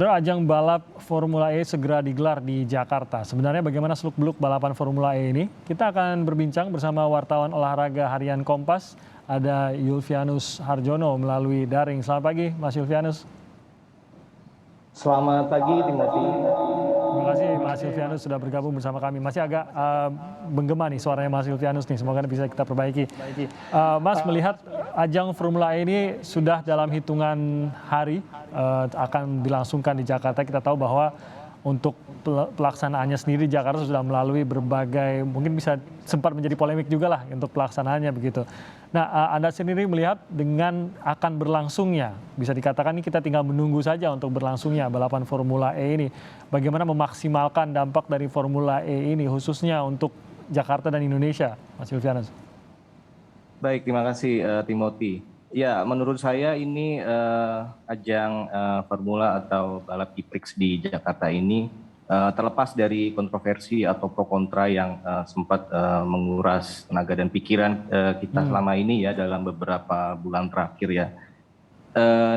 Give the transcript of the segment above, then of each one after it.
Ajang balap Formula E segera digelar di Jakarta. Sebenarnya bagaimana seluk-beluk balapan Formula E ini? Kita akan berbincang bersama wartawan olahraga harian Kompas, ada Yulvianus Harjono melalui daring. Selamat pagi, Mas Yulvianus. Selamat pagi, Timothy. Terima kasih Mas Yulvianus sudah bergabung bersama kami. Masih agak menggema nih suaranya Mas Yulvianus nih, semoga bisa kita perbaiki. Mas melihat ajang Formula E ini sudah dalam hitungan hari akan dilangsungkan di Jakarta. Kita tahu bahwa untuk pelaksanaannya sendiri Jakarta sudah melalui berbagai, mungkin bisa sempat menjadi polemik juga lah untuk pelaksanaannya begitu. Nah, Anda sendiri melihat dengan akan berlangsungnya, bisa dikatakan ini kita tinggal menunggu saja untuk berlangsungnya balapan Formula E ini. Bagaimana memaksimalkan dampak dari Formula E ini khususnya untuk Jakarta dan Indonesia, Mas Yulvianus? Baik, terima kasih Timothy. Ya, menurut saya ini ajang Formula atau balap e-prix di Jakarta ini terlepas dari kontroversi atau pro kontra yang sempat menguras tenaga dan pikiran kita selama ini ya dalam beberapa bulan terakhir ya.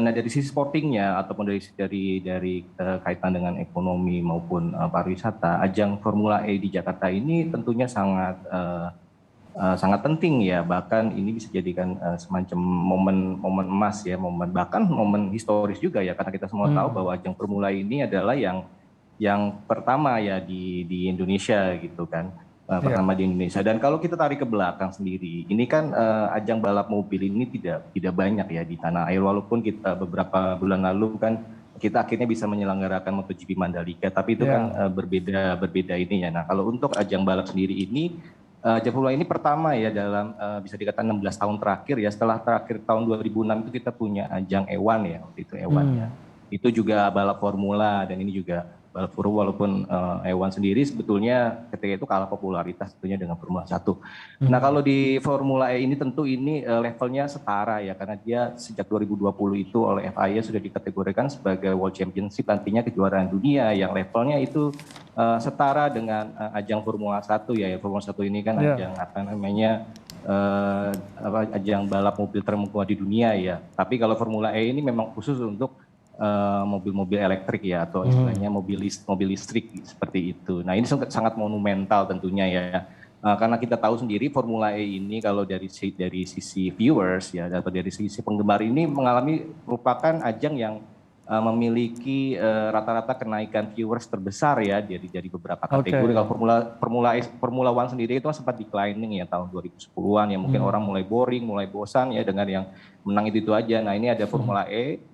Nah, dari sisi sportingnya ataupun dari kaitan dengan ekonomi maupun pariwisata, ajang Formula E di Jakarta ini tentunya sangat penting ya, bahkan ini bisa jadikan semacam momen emas ya, bahkan momen historis juga ya, karena kita semua tahu bahwa ajang Formula E ini adalah yang pertama ya di Indonesia gitu kan, pertama di Indonesia. Dan kalau kita tarik ke belakang sendiri, ini kan ajang balap mobil ini tidak banyak ya di tanah air, walaupun kita beberapa bulan lalu kan kita akhirnya bisa menyelenggarakan MotoGP Mandalika, tapi itu kan berbeda ini ya. Nah, kalau untuk ajang balap sendiri ini, ajang Formula ini pertama ya dalam bisa dikatakan 16 tahun terakhir ya, setelah terakhir tahun 2006 itu kita punya ajang E1 ya, waktu itu E1 ya. Itu juga balap formula, dan ini juga balap Formula, walaupun E1 sendiri sebetulnya ketika itu kalah popularitas tentunya dengan Formula 1. Nah, kalau di Formula E ini tentu ini levelnya setara ya, karena dia sejak 2020 itu oleh FIA sudah dikategorikan sebagai World Championship, artinya kejuaraan dunia yang levelnya itu setara dengan ajang Formula 1 ya. Formula 1 ini kan ajang ajang balap mobil termegah di dunia ya. Tapi kalau Formula E ini memang khusus untuk mobil-mobil elektrik ya, atau istilahnya mobil listrik seperti itu. Nah, ini sangat monumental tentunya ya, karena kita tahu sendiri Formula E ini kalau dari sisi viewers ya, atau dari sisi penggemar ini merupakan ajang yang memiliki rata-rata kenaikan viewers terbesar ya dari beberapa kategori. Kalau Formula One sendiri itu sempat declining ya tahun 2010-an ya, mungkin orang mulai boring, mulai bosan ya dengan yang menang itu aja. Nah, ini ada Formula E.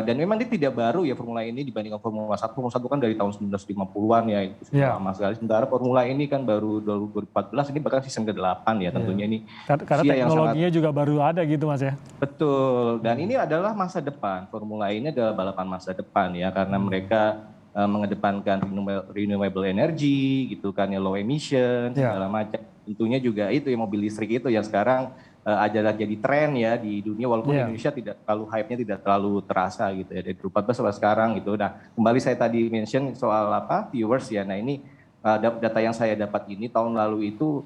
Dan memang dia tidak baru ya Formula ini dibandingkan Formula 1. Formula 1 kan dari tahun 1950-an ya, itu sudah lama sekali. Sementara Formula ini kan baru 2014, ini bahkan season ke-8 ya, tentunya ini. Karena teknologinya juga baru ada gitu Mas ya. Betul, dan ini adalah masa depan. Formula ini adalah balapan masa depan ya, karena mereka mengedepankan renewable energy gitu kan ya, low emission segala macam. Tentunya juga itu ya, mobil listrik itu yang sekarang adalah jadi tren ya di dunia, walaupun Indonesia tidak terlalu hype-nya, tidak terlalu terasa gitu ya dari 2014 sampai sekarang gitu. Nah, kembali saya tadi mention soal viewers ya. Nah, ini data yang saya dapat ini tahun lalu itu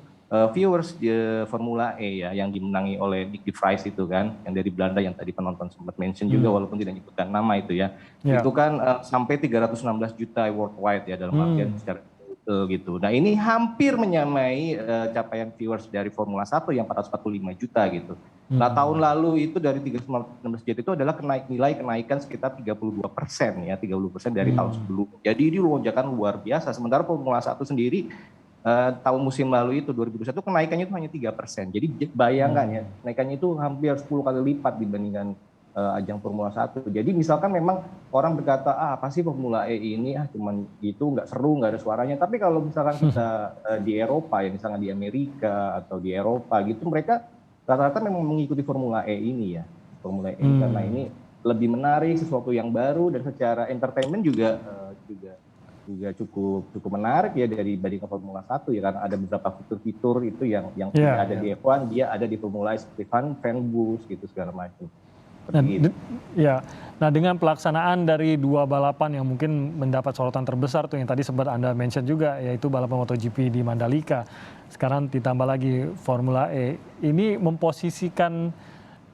viewers di Formula E ya yang dimenangi oleh Nick de Vries itu kan, yang dari Belanda yang tadi penonton sempat mention juga walaupun tidak menyebutkan nama itu ya. Itu kan sampai 316 juta worldwide ya, dalam artian secara gitu. Nah, ini hampir menyamai capaian viewers dari Formula 1 yang 445 juta gitu. Nah, tahun lalu itu dari 316 juta itu adalah nilai kenaikan sekitar 32% ya, 30% dari tahun sebelumnya. Jadi ini lonjakan luar biasa. Sementara Formula 1 sendiri tahun musim lalu itu 2021 kenaikannya itu hanya 3%. Jadi bayangkan ya, kenaikannya itu hampir 10 kali lipat dibandingkan ajang Formula 1. Jadi misalkan memang orang berkata, apa sih Formula E ini, cuman gitu, nggak seru, nggak ada suaranya. Tapi kalau misalkan kita di Eropa ya, misalnya di Amerika atau di Eropa gitu, mereka rata-rata memang mengikuti Formula E ini ya. Formula E karena ini lebih menarik, sesuatu yang baru, dan secara entertainment juga cukup menarik ya dari bandingkan Formula 1 ya, karena ada beberapa fitur-fitur itu yang tidak ada di F1, dia ada di Formula E seperti fan boost gitu segala macam. Nah, dengan pelaksanaan dari dua balapan yang mungkin mendapat sorotan terbesar tuh yang tadi sempat Anda mention juga, yaitu balapan MotoGP di Mandalika, sekarang ditambah lagi Formula E, ini memposisikan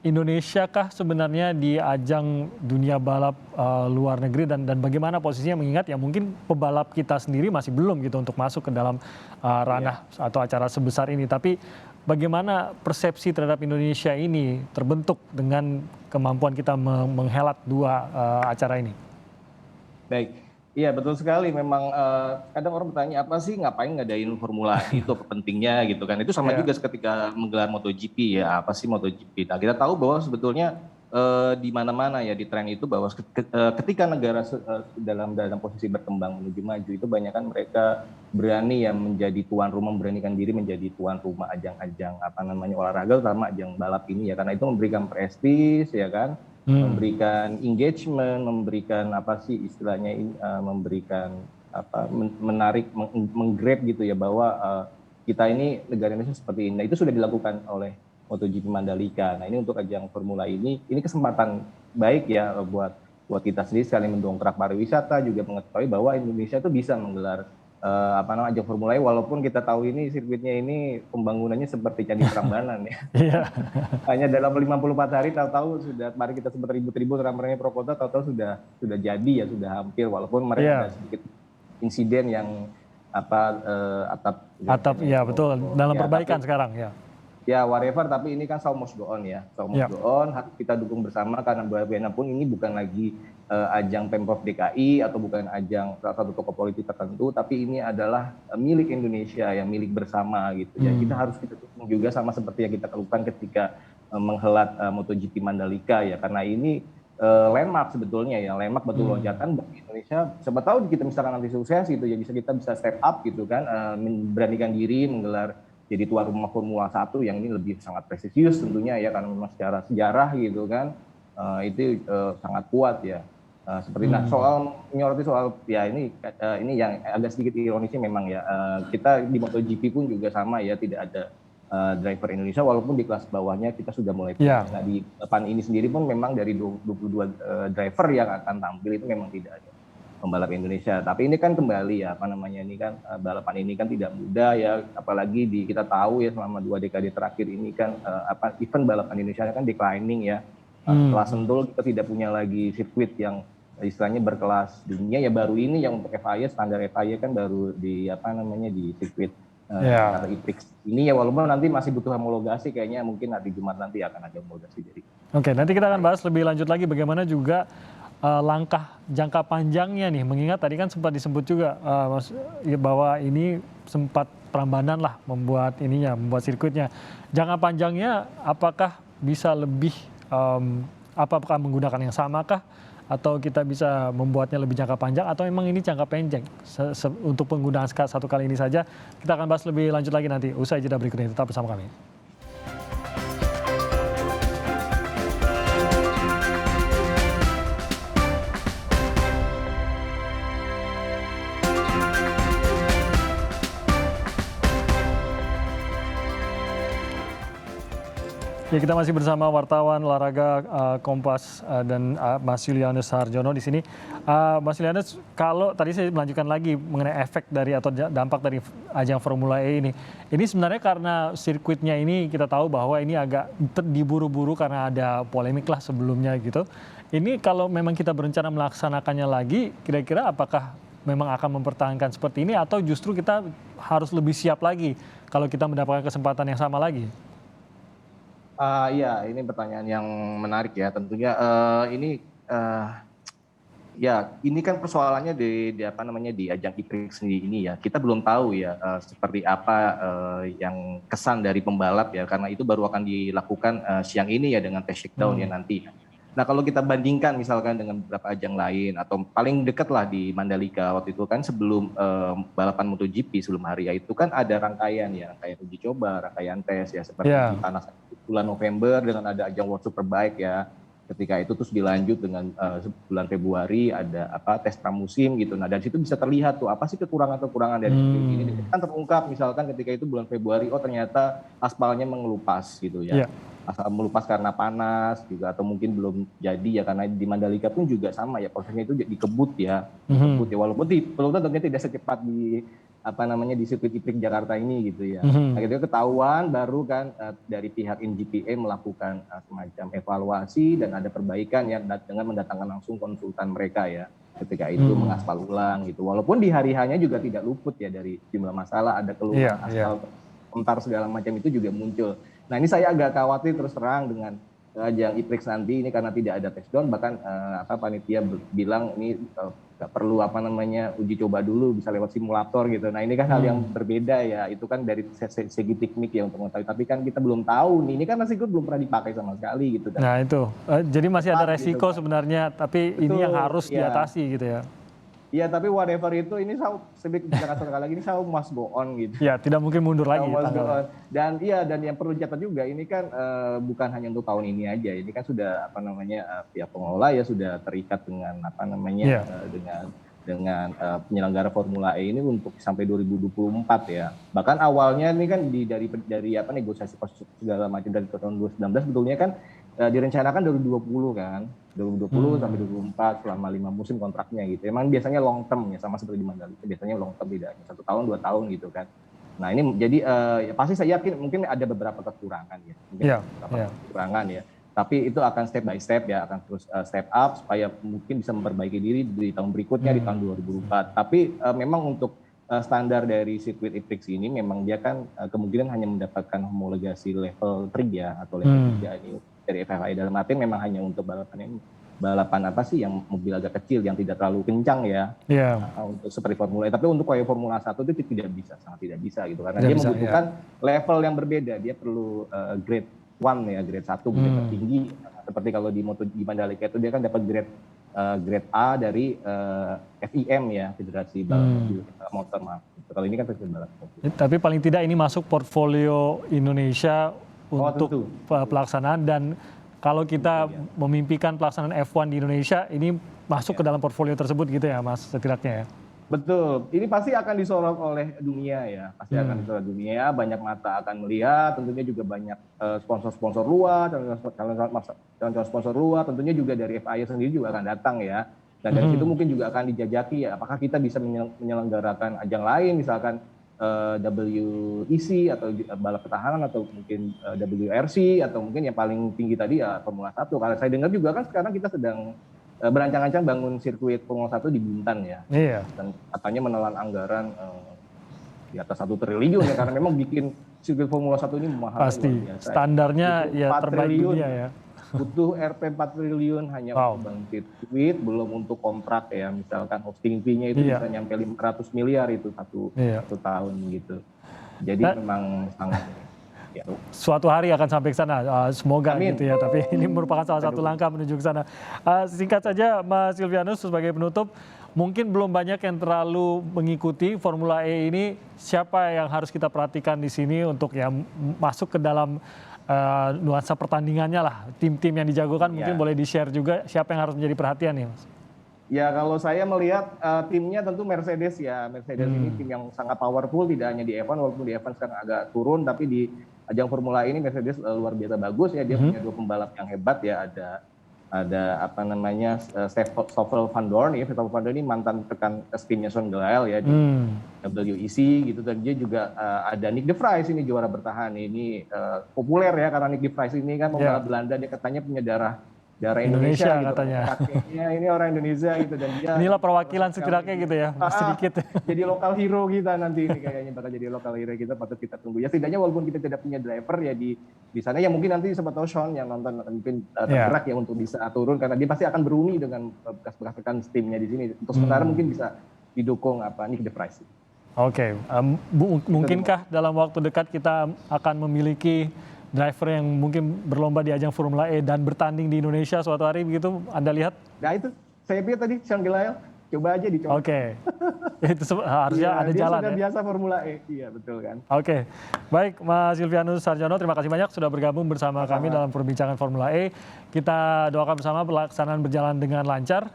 Indonesia kah sebenarnya di ajang dunia balap luar negeri dan bagaimana posisinya mengingat ya mungkin pebalap kita sendiri masih belum gitu untuk masuk ke dalam ranah atau acara sebesar ini. Tapi bagaimana persepsi terhadap Indonesia ini terbentuk dengan kemampuan kita menghelat dua acara ini? Baik, iya betul sekali. Memang kadang orang bertanya apa sih ngapain ngadain Formula E itu apa pentingnya gitu kan? Itu sama juga ketika menggelar MotoGP ya apa sih MotoGP? Nah kita tahu bahwa sebetulnya di mana-mana ya di tren itu bahwa ketika negara dalam posisi berkembang menuju maju itu banyak kan mereka berani ya menjadi tuan rumah, memberanikan diri menjadi tuan rumah ajang-ajang apa namanya olahraga, terutama ajang balap ini ya karena itu memberikan prestis ya kan. Memberikan engagement, memberikan apa sih istilahnya memberikan apa menarik, menggrab gitu ya bahwa kita ini negara Indonesia seperti ini. Nah, itu sudah dilakukan oleh MotoGP Mandalika. Nah ini untuk ajang Formula ini kesempatan baik ya buat kita sendiri sekali mendongkrak pariwisata, juga mengetahui bahwa Indonesia itu bisa menggelar ajang Formula E walaupun kita tahu ini sirkuitnya ini pembangunannya seperti Candi Prambanan ya. Hanya dalam 54 hari tahu-tahu sudah mari kita sempat ribut-ribut ramai-ramai pro kontra tahu-tahu sudah jadi ya sudah hampir walaupun mereka ada sedikit insiden yang atap ya betul dalam perbaikan sekarang ya. Ya whatever tapi ini kan show must go on ya. Show must go on harus kita dukung bersama karena bagaimanapun ini bukan lagi ajang Pemprov DKI atau bukan ajang salah satu tokoh politik tertentu, tapi ini adalah milik Indonesia yang milik bersama gitu ya. Kita harus kita dukung juga sama seperti yang kita lakukan ketika menghelat MotoGP Mandalika ya, karena ini landmark sebetulnya ya, landmark batu loncatan bagi Indonesia. Siapa tahu kita misalkan nanti sukses gitu ya, kita bisa step up gitu kan, memberanikan diri menggelar jadi tuan rumah Formula 1 yang ini lebih sangat prestisius tentunya ya, karena memang secara sejarah gitu kan itu sangat kuat ya. Seperti nah soal menyoroti soal ya ini yang agak sedikit ironisnya memang ya kita di MotoGP pun juga sama ya, tidak ada driver Indonesia walaupun di kelas bawahnya kita sudah mulai Nah di depan ini sendiri pun memang dari 22 driver yang akan tampil itu memang tidak ada pembalap Indonesia. Tapi ini kan kembali ya ini kan balapan ini kan tidak mudah ya, apalagi kita tahu ya selama 2 dekade terakhir ini kan event balapan Indonesia kan declining ya. Setelah Sentul kita tidak punya lagi sirkuit yang istilahnya berkelas dunia ya, baru ini yang untuk FIA standar FIA kan baru di di sirkuit IPRIX ini ya, walaupun nanti masih butuh homologasi kayaknya, mungkin hari Jumat nanti akan ada homologasi jadi. Oke, nanti kita akan bahas lebih lanjut lagi bagaimana juga langkah jangka panjangnya nih, mengingat tadi kan sempat disebut juga bahwa ini sempat Prambanan lah membuat sirkuitnya. Jangka panjangnya apakah bisa lebih apakah menggunakan yang sama kah, atau kita bisa membuatnya lebih jangka panjang, atau memang ini jangka pendek untuk penggunaan satu kali ini saja? Kita akan bahas lebih lanjut lagi nanti usai jeda berikut ini. Tetap bersama kami. Ya, kita masih bersama wartawan olahraga Kompas dan Mas Julianus Harjono di sini. Mas Julianus, kalau tadi saya melanjutkan lagi mengenai efek dari atau dampak dari ajang Formula E ini sebenarnya karena sirkuitnya ini kita tahu bahwa ini agak diburu-buru karena ada polemik lah sebelumnya gitu. Ini kalau memang kita berencana melaksanakannya lagi, kira-kira apakah memang akan mempertahankan seperti ini atau justru kita harus lebih siap lagi kalau kita mendapatkan kesempatan yang sama lagi? Iya, ini pertanyaan yang menarik ya. Tentunya ini ini kan persoalannya di ajang IPRIX sendiri ini ya. Kita belum tahu ya seperti apa yang kesan dari pembalap ya, karena itu baru akan dilakukan siang ini ya dengan test shakedown ya nanti. Nah kalau kita bandingkan misalkan dengan beberapa ajang lain atau paling dekat lah di Mandalika waktu itu kan sebelum balapan MotoGP sebelum hari ya, itu kan ada rangkaian uji coba, rangkaian tes ya, seperti di Tanah bulan November dengan ada ajang World Superbike ya. Ketika itu terus dilanjut dengan bulan Februari ada tes pramusim gitu. Nah dari situ bisa terlihat tuh apa sih kekurangan dari sirkuit ini kan terungkap, misalkan ketika itu bulan Februari ternyata aspalnya mengelupas gitu ya. asal melupas karena panas juga atau mungkin belum jadi ya, karena di Mandalika pun juga sama ya, prosesnya itu dikebut ya, walaupun tentunya tidak secepat di di sirkuit IPRIX Jakarta ini gitu ya. Nah, ketika ketahuan baru kan dari pihak NGPA melakukan semacam evaluasi dan ada perbaikan ya dengan mendatangkan langsung konsultan mereka ya. Ketika itu mengaspal ulang gitu. Walaupun di hari-harinya juga tidak luput ya dari jumlah masalah, ada keluhan aspal, komentar segala macam itu juga muncul. Nah, ini saya agak khawatir terus terang dengan ajang IPRIX nanti ini karena tidak ada touchdown, bahkan panitia bilang ini nggak perlu uji coba dulu, bisa lewat simulator gitu. Nah, ini kan hal yang berbeda ya, itu kan dari segi teknik ya untuk mengetahui, tapi kan kita belum tahu nih, ini kan masih belum pernah dipakai sama sekali gitu. Nah itu, jadi masih ada resiko gitu, sebenarnya, tapi betul, ini yang harus diatasi gitu ya. Iya, tapi whatever itu, ini saya bicara sekali lagi, ini saya must go on gitu. Ya, tidak mungkin mundur lagi. Dan yang perlu dicatat juga, ini kan bukan hanya untuk tahun ini aja, ini kan sudah pihak pengelola ya sudah terikat dengan dengan penyelenggara Formula E ini untuk sampai 2024 ya. Bahkan awalnya ini kan dari negosiasi segala macam dari tahun 2019 sebetulnya kan direncanakan 2020 kan. 2020 sampai 2024 selama 5 musim kontraknya gitu. Emang biasanya long term ya, sama seperti di Mandalika, biasanya long term, tidak hanya 1 tahun 2 tahun gitu kan. Nah, ini jadi pasti saya yakin mungkin ada beberapa kekurangan ya. Kekurangan ya. Tapi itu akan step by step ya, akan terus step up supaya mungkin bisa memperbaiki diri di tahun berikutnya, di tahun 2024. Tapi memang untuk standar dari sirkuit IPRIX ini memang dia kan kemungkinan hanya mendapatkan homologasi level 3 ya, atau level 3 ini dari FIA, dalam arti memang hanya untuk balapan yang mobil agak kecil yang tidak terlalu kencang ya, untuk seperti Formula E. Tapi untuk kayak Formula 1 itu sangat tidak bisa gitu, karena dia membutuhkan level yang berbeda. Dia perlu grade 1 ya, grade 1 grade tertinggi, seperti kalau di Mandalika itu dia kan dapat grade A dari FIM ya, Federasi Balap Mobil Motor, maaf. Kalau ini kan Federasi Balap Mobil. Tapi paling tidak ini masuk portfolio Indonesia untuk pelaksanaan, dan kalau kita memimpikan pelaksanaan F1 di Indonesia, ini masuk ke dalam portfolio tersebut gitu ya Mas, setidaknya ya? Betul, ini pasti akan disorot oleh dunia ya, pasti akan disorot dunia, banyak mata akan melihat, tentunya juga banyak sponsor-sponsor luar, calon sponsor luar, tentunya juga dari FIA sendiri juga akan datang ya, dan dari situ mungkin juga akan dijajaki ya, apakah kita bisa menyelenggarakan ajang lain, misalkan WEC atau balap pertahanan, atau mungkin WRC, atau mungkin yang paling tinggi tadi ya Formula 1. Karena saya dengar juga kan sekarang kita sedang berancang-ancang bangun sirkuit Formula 1 di Bintan ya. Iya. Dan katanya menelan anggaran di atas 1 triliun ya, karena memang bikin sirkuit Formula 1 ini mahal. Pasti, standarnya ya terbaik dunia ya. Butuh Rp 4 triliun hanya untuk bangun sirkuit, belum untuk kontrak ya, misalkan hosting fee-nya itu bisa nyampe 500 miliar itu satu tahun gitu. Jadi memang sangat suatu hari akan sampai ke sana, semoga gitu ya, tapi ini merupakan salah satu langkah menuju ke sana. Singkat saja Mas Silvianus, sebagai penutup, mungkin belum banyak yang terlalu mengikuti Formula E ini, siapa yang harus kita perhatikan di sini untuk ya masuk ke dalam nuansa pertandingannya lah, tim-tim yang dijagokan, mungkin boleh di-share juga siapa yang harus menjadi perhatian nih Mas? Ya, kalau saya melihat timnya tentu Mercedes ya. Mercedes ini tim yang sangat powerful, tidak hanya di F1, walaupun di F1 sekarang agak turun, tapi di ajang Formula ini Mercedes luar biasa bagus ya. Dia punya 2 pembalap yang hebat ya, ada Stoffel Vandoorne ya. Stoffel Vandoorne ini mantan rekan timnya Sean Gelael ya di WEC gitu, dan dia juga ada Nick de Vries ini juara bertahan ini, populer ya karena Nick de Vries ini kan pembalap Belanda, dia katanya punya darah Indonesia gitu, katanya. Kakeknya ini orang Indonesia gitu, dan dia inilah perwakilan setidaknya gitu ya, sedikit. Jadi lokal hero kita nanti ini, kayaknya bakal jadi lokal hero kita, patut kita tunggu ya. Setidaknya walaupun kita tidak punya driver ya di sana ya, mungkin nanti siapa tahu Sean yang nonton mungkin tergerak ya untuk bisa turun, karena dia pasti akan beruni dengan bekas-bekas rekan timnya di sini. Untuk sementara mungkin bisa didukung Nick de Vries. Oke, mungkinkah dalam waktu dekat kita akan memiliki driver yang mungkin berlomba di ajang Formula E dan bertanding di Indonesia suatu hari begitu, Anda lihat? Nah itu, saya pikir tadi Sean Gelael, coba aja dicoba. Oke, itu harusnya ada jalan ya. Dia sudah biasa Formula E, iya betul kan. Oke, baik Mas Silvianus Sarjono, terima kasih banyak sudah bergabung bersama kami dalam perbincangan Formula E. Kita doakan bersama pelaksanaan berjalan dengan lancar.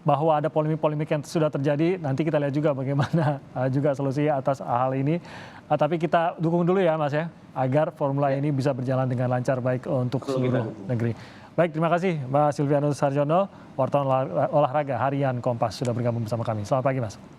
bahwa ada polemik-polemik yang sudah terjadi. Nanti kita lihat juga bagaimana juga solusi atas hal ini. Tapi kita dukung dulu ya Mas ya, agar Formula E ini bisa berjalan dengan lancar baik untuk seluruh negeri. Baik, terima kasih Mas Silvianus Harjono, wartawan olahraga harian Kompas sudah bergabung bersama kami. Selamat pagi Mas.